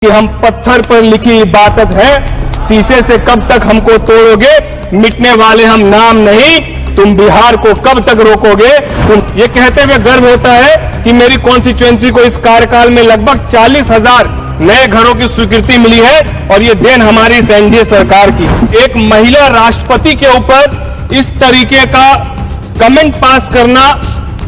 कि हम पत्थर पर लिखी इबादत है, शीशे से कब तक हमको तोड़ोगे, मिटने वाले हम नाम नहीं, तुम बिहार को कब तक रोकोगे। ये कहते हुए गर्व होता है कि मेरी कॉन्स्टिट्यूएंसी को इस कार्यकाल में लगभग 40,000 नए घरों की स्वीकृति मिली है और ये देन हमारी इस एनडीए सरकार की। एक महिला राष्ट्रपति के ऊपर इस तरीके का कमेंट पास करना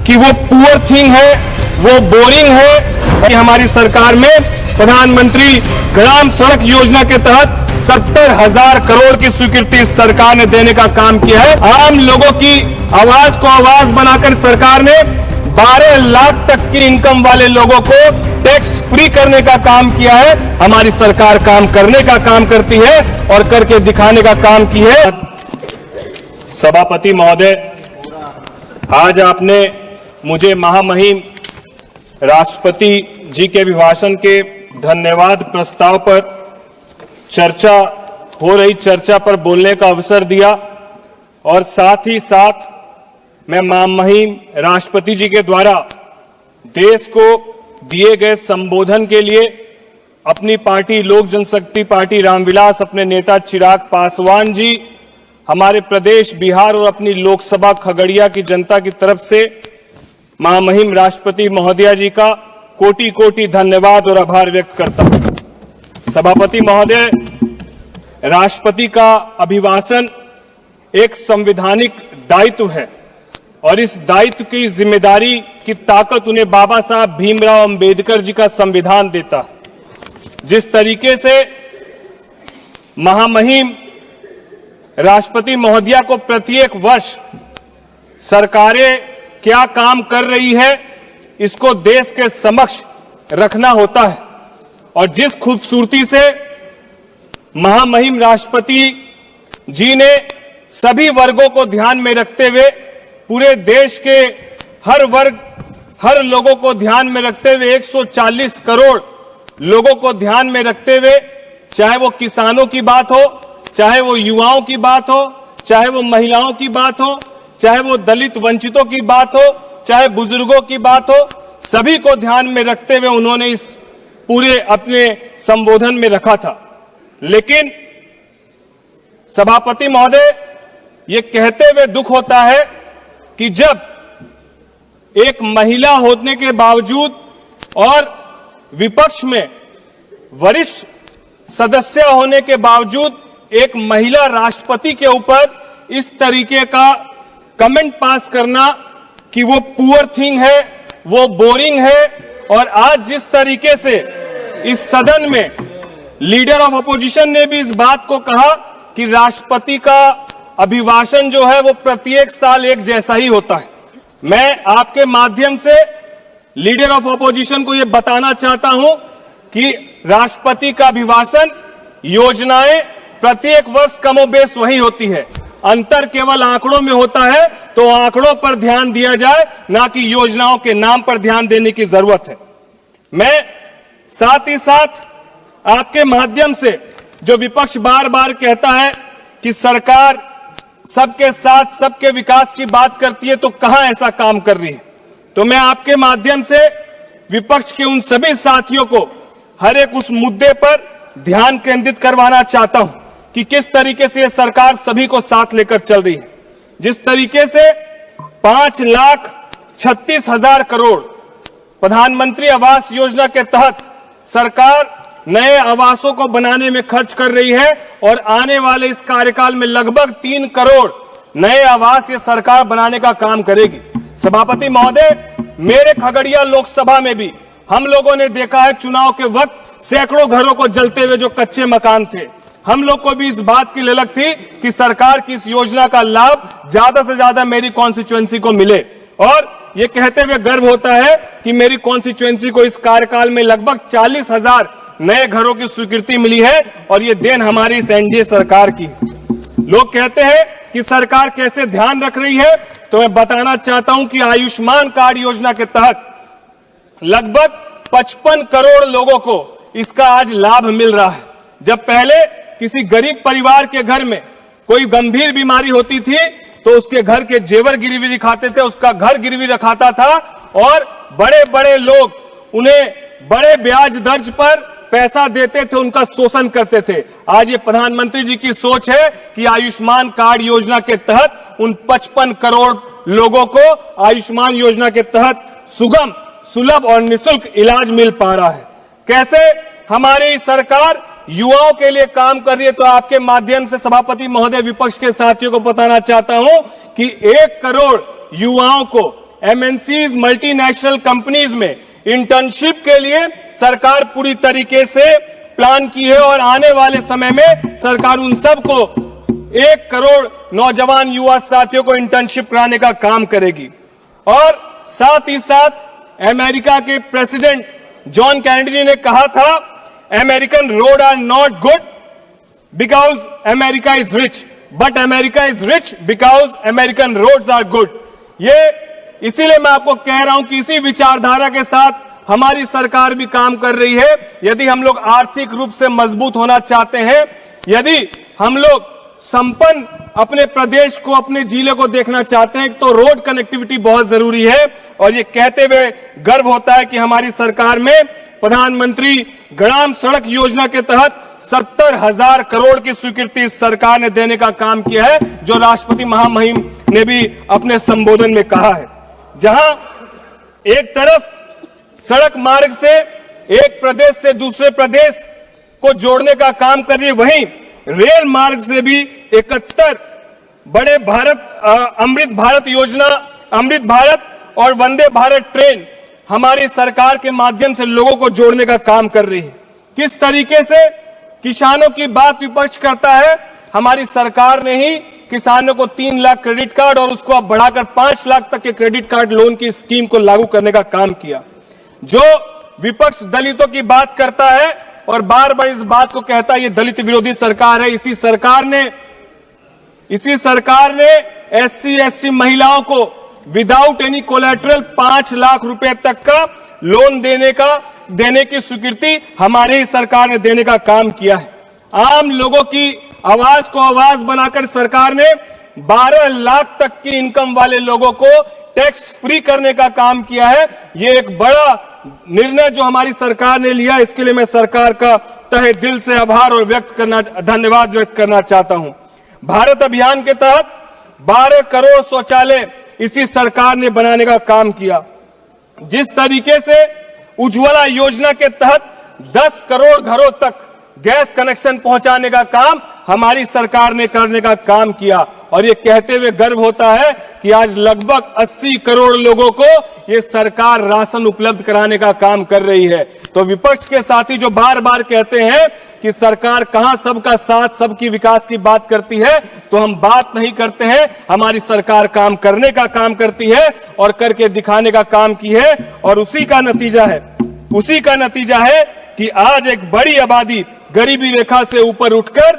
कि वो पुअर थिंग है, वो बोरिंग है। कि हमारी सरकार में प्रधानमंत्री ग्राम सड़क योजना के तहत 70,000 करोड़ की स्वीकृति इस सरकार ने देने का काम किया है। आम लोगों की आवाज को आवाज बनाकर सरकार ने 12 लाख तक की इनकम वाले लोगों को टैक्स फ्री करने का काम किया है। हमारी सरकार काम करने का काम करती है और करके दिखाने का काम की है। सभापति महोदय, आज आपने मुझे महामहिम राष्ट्रपति जी के अभिभाषण के धन्यवाद प्रस्ताव पर चर्चा पर बोलने का अवसर दिया और साथ ही साथ मैं महामहिम राष्ट्रपति जी के द्वारा देश को दिए गए संबोधन के लिए अपनी पार्टी लोक जनशक्ति पार्टी रामविलास, अपने नेता चिराग पासवान जी, हमारे प्रदेश बिहार और अपनी लोकसभा खगड़िया की जनता की तरफ से महामहिम राष्ट्रपति महोदया जी का कोटि कोटि धन्यवाद और आभार व्यक्त करता हूं। सभापति महोदय, राष्ट्रपति का अभिभाषण एक संवैधानिक दायित्व है और इस दायित्व की जिम्मेदारी की ताकत उन्हें बाबा साहब भीमराव अंबेडकर जी का संविधान देता है। जिस तरीके से महामहिम राष्ट्रपति महोदया को प्रत्येक वर्ष सरकारें क्या काम कर रही है इसको देश के समक्ष रखना होता है और जिस खूबसूरती से महामहिम राष्ट्रपति जी ने सभी वर्गों को ध्यान में रखते हुए पूरे देश के हर वर्ग, हर लोगों को ध्यान में रखते हुए 140 करोड़ लोगों को ध्यान में रखते हुए, चाहे वो किसानों की बात हो, चाहे वो युवाओं की बात हो, चाहे वो महिलाओं की बात हो, चाहे वो दलित वंचितों की बात हो, चाहे बुजुर्गों की बात हो, सभी को ध्यान में रखते हुए उन्होंने इस पूरे अपने संबोधन में रखा था। लेकिन सभापति महोदय, ये कहते हुए दुख होता है कि जब एक महिला होने के बावजूद और विपक्ष में वरिष्ठ सदस्य होने के बावजूद एक महिला राष्ट्रपति के ऊपर इस तरीके का कमेंट पास करना कि वो पुअर थिंग है, वो बोरिंग है, और आज जिस तरीके से इस सदन में लीडर ऑफ अपोजिशन ने भी इस बात को कहा कि राष्ट्रपति का अभिभाषण जो है वो प्रत्येक साल एक जैसा ही होता है। मैं आपके माध्यम से लीडर ऑफ अपोजिशन को यह बताना चाहता हूं कि राष्ट्रपति का अभिभाषण, योजनाएं प्रत्येक वर्ष कमोबेश वही होती है, अंतर केवल आंकड़ों में होता है। तो आंकड़ों पर ध्यान दिया जाए, ना कि योजनाओं के नाम पर ध्यान देने की जरूरत है। मैं साथ ही साथ आपके माध्यम से जो विपक्ष बार बार कहता है कि सरकार सबके साथ सबके विकास की बात करती है, तो कहां ऐसा काम कर रही है, तो मैं आपके माध्यम से विपक्ष के उन सभी साथियों को हर एक उस मुद्दे पर ध्यान केंद्रित करवाना चाहता हूं कि किस तरीके से यह सरकार सभी को साथ लेकर चल रही है। जिस तरीके से 5,36,000 करोड़ प्रधानमंत्री आवास योजना के तहत सरकार नए आवासों को बनाने में खर्च कर रही है और आने वाले इस कार्यकाल में लगभग 3 करोड़ नए आवास ये सरकार बनाने का काम करेगी। सभापति महोदय, मेरे खगड़िया लोकसभा में भी हम लोगों ने देखा है चुनाव के वक्त सैकड़ों घरों को जलते हुए जो कच्चे मकान थे। हम लोग को भी इस बात की ललक थी कि सरकार की इस योजना का लाभ ज्यादा से ज्यादा मेरी कॉन्स्टिट्यूएंसी को मिले और ये कहते हुए गर्व होता है कि मेरी कॉन्स्टिट्यूएंसी को इस कार्यकाल में लगभग 40,000 नए घरों की स्वीकृति मिली है और ये देन हमारी इस एनडीए सरकार की। लोग कहते हैं कि सरकार कैसे ध्यान रख रही है, तो मैं बताना चाहता हूं कि आयुष्मान कार्ड योजना के तहत लगभग 55 करोड़ लोगों को इसका आज लाभ मिल रहा है। जब पहले किसी गरीब परिवार के घर में कोई गंभीर बीमारी होती थी तो उसके घर के जेवर गिरवी दिखाते थे, उसका घर गिरवी रखाता था और बड़े बड़े लोग उन्हें बड़े ब्याज दर्ज पर पैसा देते थे उनका शोषण करते थे। आज ये प्रधानमंत्री जी की सोच है कि आयुष्मान कार्ड योजना के तहत उन 55 करोड़ लोगों को आयुष्मान योजना के तहत सुगम, सुलभ और निःशुल्क इलाज मिल पा रहा है। कैसे हमारी सरकार युवाओं के लिए काम कर रही है, तो आपके माध्यम से सभापति महोदय, विपक्ष के साथियों को बताना चाहता हूं कि 1 करोड़ युवाओं को एमएनसीज, मल्टीनेशनल कंपनीज में इंटर्नशिप के लिए सरकार पूरी तरीके से प्लान की है और आने वाले समय में सरकार उन सबको 1 करोड़ नौजवान युवा साथियों को इंटर्नशिप कराने का काम करेगी। और साथ ही साथ अमेरिका के प्रेसिडेंट जॉन कैनेडी जी ने कहा था, American road are not good because America is rich, but America is rich because American roads are good. ये इसीलिए मैं आपको कह रहा हूं कि इसी विचारधारा के साथ हमारी सरकार भी काम कर रही है। यदि हम लोग आर्थिक रूप से मजबूत होना चाहते हैं, यदि हम लोग संपन्न अपने प्रदेश को, अपने जिले को देखना चाहते हैं, तो रोड कनेक्टिविटी बहुत जरूरी है। और ये कहते हुए गर्व होता है कि हमारी सरकार में प्रधानमंत्री ग्राम सड़क योजना के तहत 70,000 करोड़ की स्वीकृति सरकार ने देने का काम किया है, जो राष्ट्रपति महामहिम ने भी अपने संबोधन में कहा है। जहां एक तरफ सड़क मार्ग से एक प्रदेश से दूसरे प्रदेश को जोड़ने का काम कर रही है, वहीं रेल मार्ग से भी 71 बड़े अमृत भारत योजना, अमृत भारत और वंदे भारत ट्रेन हमारी सरकार के माध्यम से लोगों को जोड़ने का काम कर रही है। किस तरीके से किसानों की बात विपक्ष करता है, हमारी सरकार ने ही किसानों को 3 लाख क्रेडिट कार्ड और उसको अब बढ़ाकर 5 लाख तक के क्रेडिट कार्ड लोन की स्कीम को लागू करने का काम किया। जो विपक्ष दलितों की बात करता है और बार बार इस बात को कहता है ये दलित विरोधी सरकार है, इसी सरकार ने एससी एसटी महिलाओं को विदाउट एनी कोलैटरल 5 लाख रुपए तक का लोन देने की स्वीकृति हमारी ही सरकार ने देने का काम किया है। आम लोगों की आवाज को आवाज बनाकर सरकार ने 12 लाख तक की इनकम वाले लोगों को टैक्स फ्री करने का काम किया है। ये एक बड़ा निर्णय जो हमारी सरकार ने लिया, इसके लिए मैं सरकार का तहे दिल से आभार और धन्यवाद व्यक्त करना चाहता हूं। भारत अभियान के तहत 12 करोड़ शौचालय इसी सरकार ने बनाने का काम किया। जिस तरीके से उज्ज्वला योजना के तहत 10 करोड़ घरों तक गैस कनेक्शन पहुंचाने का काम हमारी सरकार ने करने का काम किया। और ये कहते हुए गर्व होता है कि आज लगभग 80 करोड़ लोगों को ये सरकार राशन उपलब्ध कराने का काम कर रही है। तो विपक्ष के साथी जो बार बार कहते हैं कि सरकार कहां सबका साथ, सबकी विकास की बात करती है, तो हम बात नहीं करते हैं, हमारी सरकार काम करने का काम करती है और करके दिखाने का काम की है। और उसी का नतीजा है कि आज एक बड़ी आबादी गरीबी रेखा से ऊपर उठकर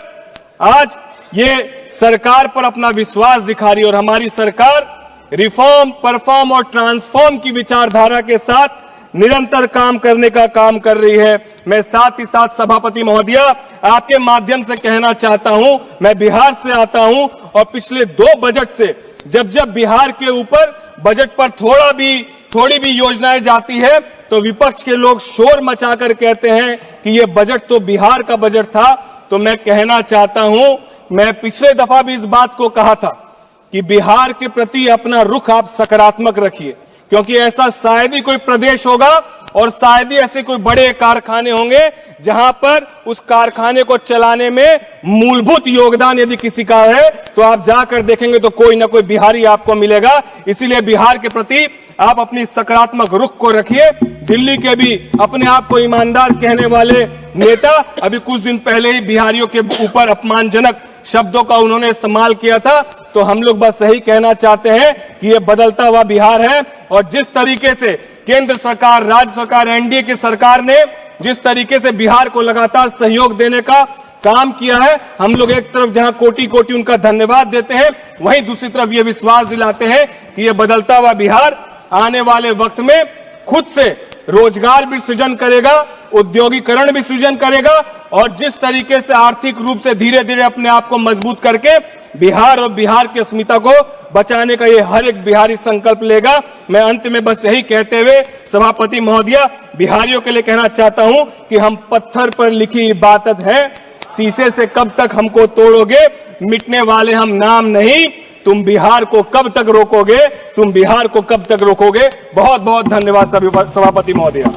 आज ये सरकार पर अपना विश्वास दिखा रही है। और हमारी सरकार रिफॉर्म, परफॉर्म और ट्रांसफॉर्म की विचारधारा के साथ निरंतर काम करने का काम कर रही है। मैं साथ ही साथ सभापति महोदय आपके माध्यम से कहना चाहता हूं, मैं बिहार से आता हूं और पिछले 2 बजट से जब बिहार के ऊपर बजट पर थोड़ी भी योजनाएं जाती है तो विपक्ष के लोग शोर मचाकर कहते हैं कि ये बजट तो बिहार का बजट था। तो मैं कहना चाहता हूं, मैं पिछले दफा भी इस बात को कहा था कि बिहार के प्रति अपना रुख आप सकारात्मक रखिए, क्योंकि ऐसा शायद ही कोई प्रदेश होगा और शायद ही ऐसे कोई बड़े कारखाने होंगे जहां पर उस कारखाने को चलाने में मूलभूत योगदान यदि किसी का है तो आप जाकर देखेंगे तो कोई ना कोई बिहारी आपको मिलेगा। इसीलिए बिहार के प्रति आप अपनी सकारात्मक रुख को रखिए। दिल्ली के भी अपने आप को ईमानदार कहने वाले नेता अभी कुछ दिन पहले ही बिहारियों के ऊपर अपमानजनक शब्दों का उन्होंने इस्तेमाल किया था। तो हम लोग बस यही कहना चाहते हैं कि ये बदलता हुआ बिहार है और जिस तरीके से केंद्र सरकार, राज्य सरकार, एनडीए की सरकार ने जिस तरीके से बिहार को लगातार सहयोग देने का काम किया है, हम लोग एक तरफ जहां कोटि कोटि उनका धन्यवाद देते हैं, वहीं दूसरी तरफ ये विश्वास दिलाते हैं कि ये बदलता हुआ बिहार आने वाले वक्त में खुद से रोजगार भी सृजन करेगा, उद्योगीकरण भी सृजन करेगा और जिस तरीके से आर्थिक रूप से धीरे धीरे अपने आप को मजबूत करके बिहार और बिहार की अस्मिता को बचाने का ये हर एक बिहारी संकल्प लेगा। मैं अंत में बस यही कहते हुए सभापति महोदया, बिहारियों के लिए कहना चाहता हूं कि हम पत्थर पर लिखी इबादत है, शीशे से कब तक हमको तोड़ोगे, मिटने वाले हम नाम नहीं, तुम बिहार को कब तक रोकोगे, तुम बिहार को कब तक रोकोगे। बहुत बहुत धन्यवाद सभापति महोदया।